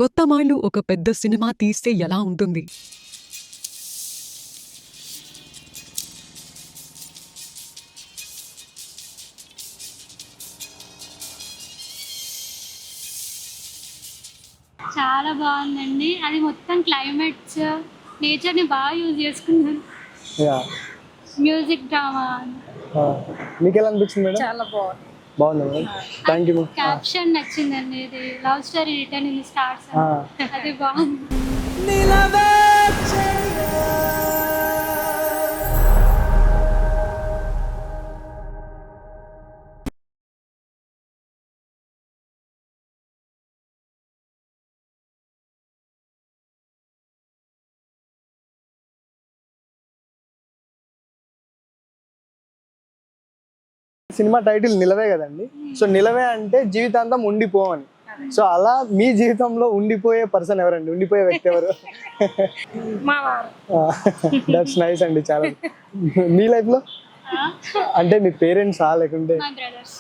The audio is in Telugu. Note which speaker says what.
Speaker 1: కొత్తమాళ్ళు ఒక పెద్ద సినిమా తీస్తే ఎలా ఉంటుంది?
Speaker 2: చాలా బాగుందండి. అది మొత్తం క్లైమేట్స్, నేచర్‌ని బాగా యూజ్ చేసుకున్నారు.
Speaker 3: యా
Speaker 2: మ్యూజిక్, డ్రామా
Speaker 3: మీకు ఎలా అనిపించింది మేడం?
Speaker 2: చాలా బాగుంది.
Speaker 3: బాగుంది మేడం. Thank you.
Speaker 2: క్యాప్షన్ నచ్చిందండి. ఇది love story return in stars అది బాగుంది.
Speaker 3: సినిమా టైటిల్ నిలవే కదండి. సో నిలవే అంటే జీవితాంతం ఉండిపోవని. సో అలా మీ జీవితంలో ఉండిపోయే పర్సన్ ఎవరండి? ఉండిపోయే వ్యక్తి ఎవరు? దట్స్ నైస్ అండి. చాలా మీ లైఫ్ లో అంటే మీ పేరెంట్స్ లేకుంటే
Speaker 2: మై బ్రదర్స్.